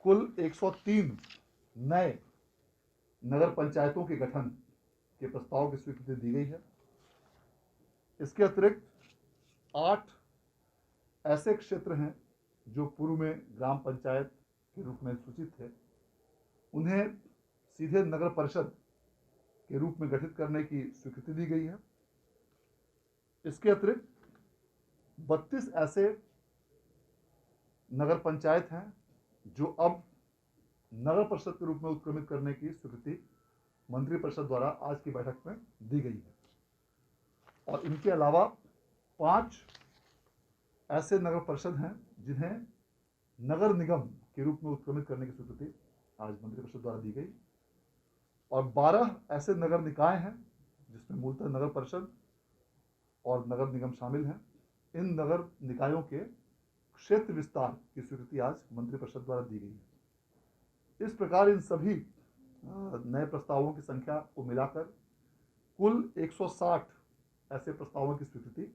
कुल 103 नए नगर पंचायतों के गठन के प्रस्ताव की स्वीकृति दी गई है। इसके अतिरिक्त 8 ऐसे क्षेत्र हैं जो पूर्व में ग्राम पंचायत के रूप में सूचित थे, उन्हें सीधे नगर परिषद के रूप में गठित करने की स्वीकृति दी गई है। इसके अतिरिक्त 32 ऐसे नगर पंचायत हैं जो अब नगर परिषद के रूप में उत्क्रमित करने की स्वीकृति मंत्रिपरिषद द्वारा आज की बैठक में दी गई है। और इनके अलावा 5 ऐसे नगर परिषद हैं जिन्हें नगर निगम के रूप में उत्क्रमित करने की स्वीकृति आज मंत्रिपरिषद द्वारा दी गई। और 12 ऐसे नगर निकाय हैं जिसमें मूलतः नगर परिषद और नगर निगम शामिल हैं। इन नगर निकायों के क्षेत्र विस्तार की स्वीकृति आज मंत्रिपरिषद द्वारा दी गई है। इस प्रकार इन सभी नए प्रस्तावों की संख्या को मिलाकर कुल 160 ऐसे प्रस्तावों की स्वीकृति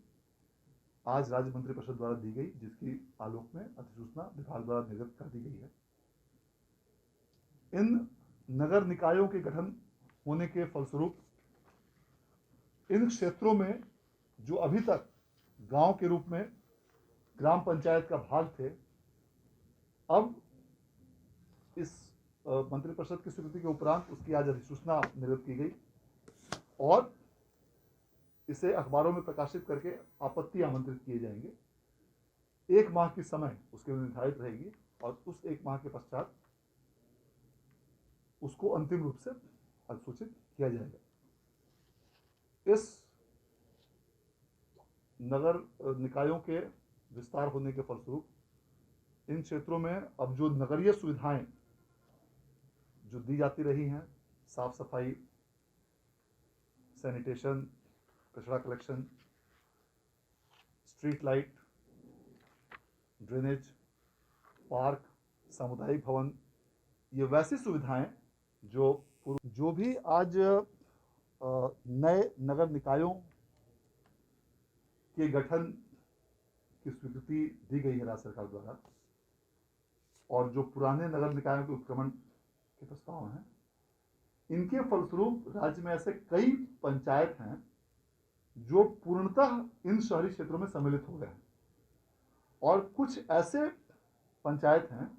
आज राज्य मंत्रिपरिषद द्वारा दी गई, जिसकी आलोक में अधिसूचना विभाग द्वारा निर्गत कर दी गई है। इन नगर निकायों के गठन होने के फलस्वरूप इन क्षेत्रों में जो अभी तक गांव के रूप में ग्राम पंचायत का भाग थे, अब इस मंत्रिपरिषद की स्वीकृति के उपरांत उसकी आज अधिसूचना निर्गत की गई और इसे अखबारों में प्रकाशित करके आपत्ति आमंत्रित किए जाएंगे। 1 माह की समय उसके लिए निर्धारित रहेगी और उस 1 माह के पश्चात उसको अंतिम रूप से अधिसूचित किया जाएगा। इस नगर निकायों के विस्तार होने के फलस्वरूप इन क्षेत्रों में अब जो नगरीय सुविधाएं जो दी जाती रही हैं, साफ सफाई, सैनिटेशन, कचरा collection, street light, drainage, park, सामुदायिक भवन, ये वैसी सुविधाएं जो भी आज नए नगर निकायों के गठन की स्वीकृति दी गई है राज्य सरकार द्वारा, और जो पुराने नगर निकायों के उत्क्रमण के प्रस्ताव हैं, इनके फलस्वरूप राज्य में ऐसे कई पंचायत हैं जो पूर्णतः इन शहरी क्षेत्रों में सम्मिलित हो गए हैं और कुछ ऐसे पंचायत हैं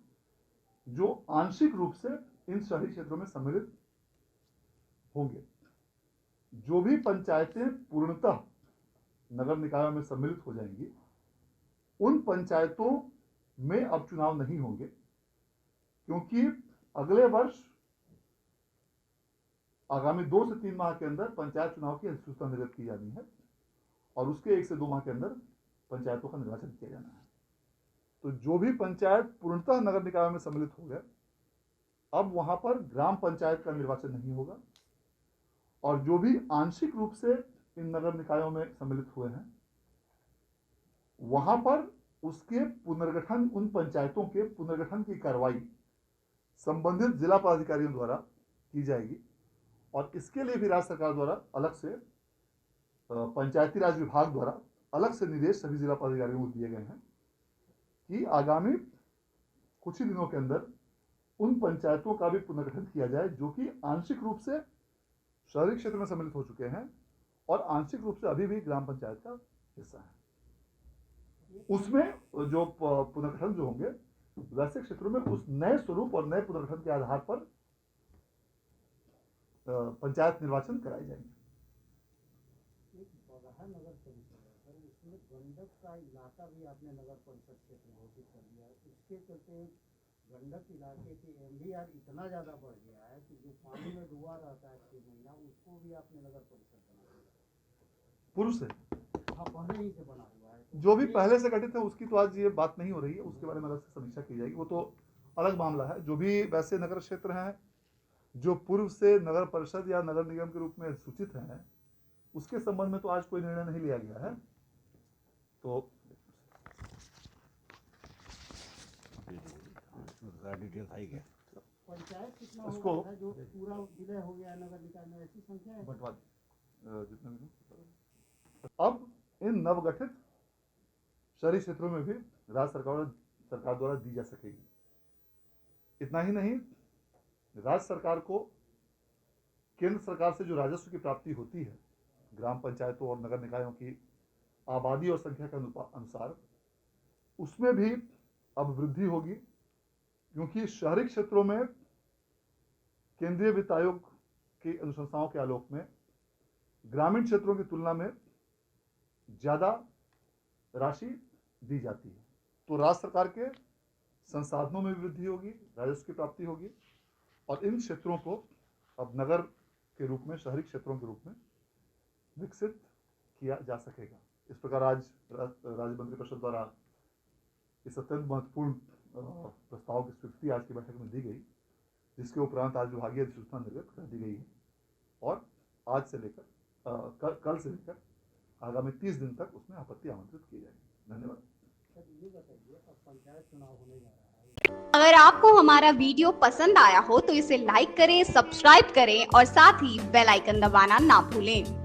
जो आंशिक रूप से इन शहरी क्षेत्रों में सम्मिलित होंगे। जो भी पंचायतें पूर्णतः नगर निकायों में सम्मिलित हो जाएंगी, उन पंचायतों में अब चुनाव नहीं होंगे, क्योंकि अगले वर्ष आगामी 2 से 3 माह के अंदर पंचायत चुनाव की अधिसूचना निर्गत की जानी है और उसके 1 से 2 माह के अंदर पंचायतों का निर्वाचन किया जाना है। तो जो भी पंचायत पूर्णतः नगर निकायों में सम्मिलित हो गए, अब वहां पर ग्राम पंचायत का निर्वाचन नहीं होगा और जो भी आंशिक रूप से इन नगर निकायों में सम्मिलित हुए हैं, वहां पर उसके पुनर्गठन, उन पंचायतों के पुनर्गठन की कार्रवाई संबंधित जिला पदाधिकारियों द्वारा की जाएगी। और इसके लिए भी राज्य सरकार द्वारा अलग से पंचायती राज विभाग द्वारा अलग से निर्देश सभी जिला पदाधिकारियों को दिए गए हैं कि आगामी कुछ ही दिनों के अंदर उन पंचायतों का भी पुनर्गठन किया जाए जो कि आंशिक रूप से शहरी क्षेत्र में सम्मिलित हो चुके हैं और आंशिक रूप से अभी भी ग्राम पंचायत का हिस्सा है। उसमें जो पुनर्गठन जो होंगे वैसे क्षेत्रों में उस नए स्वरूप और नए पुनर्गठन के आधार पर पंचायत निर्वाचन कराए जाएंगे। नगर परिषद है सर, उसमें गंडक का इलाका भी आपने नगर परिषद क्षेत्र घोषित कर दिया है। उसके चलते गंडक इलाके की MDR इतना ज़्यादा बढ़ गया है कि जो पानी में डूबा रहता है 6 महीना, उसको भी आपने नगर परिषद बना दिया पूर्व से। हाँ, पहले ही से बना हुआ है। तो जो भी पहले से गठित है उसकी तो आज ये बात नहीं हो रही है, उसके बारे में अलग से समीक्षा की जाएगी, वो तो अलग मामला है। जो भी वैसे नगर क्षेत्र हैं जो पूर्व से नगर परिषद या नगर निगम के रूप में सूचित हैं, उसके संबंध में तो आज कोई निर्णय नहीं लिया गया है। तो डिटेल आई गया पंचायत कितना इसको हो गया है जो पूरा विलय हो गया नगर निकाय में, ऐसी संख्या है बंटवा जितना भी अब इन नवगठित शहरी क्षेत्रों में भी राज्य सरकार द्वारा दी जा सकेगी। इतना ही नहीं, राज्य सरकार को केंद्र सरकार से जो राजस्व की प्राप्ति होती है ग्राम पंचायतों और नगर निकायों की आबादी और संख्या के अनुसार, उसमें भी अब वृद्धि होगी, क्योंकि शहरी क्षेत्रों में केंद्रीय वित्त आयोग की अनुशंसाओं के आलोक में ग्रामीण क्षेत्रों की तुलना में ज़्यादा राशि दी जाती है। तो राज्य सरकार के संसाधनों में भी वृद्धि होगी, राजस्व की प्राप्ति होगी, और इन क्षेत्रों को अब नगर के रूप में, शहरी क्षेत्रों के रूप में विकसित किया जा सकेगा। इस प्रकार आज राज्य मंत्रिपरिषद द्वारा इस अत्यंत महत्वपूर्ण प्रस्ताव की स्वीकृति आज की बैठक में दी गई, जिसके उपरांत आज विभागीय अधिसूचना निर्गत कर दी गई है और आज से लेकर कल से लेकर आगामी 30 दिन तक उसमें आपत्ति आमंत्रित की जाएगी। धन्यवाद। सर ये बताइए, अब पंचायत चुनाव होने जा रहा है, अगर आपको हमारा वीडियो पसंद आया हो तो इसे लाइक करें, सब्सक्राइब करें और साथ ही बेल आइकन दबाना ना भूलें।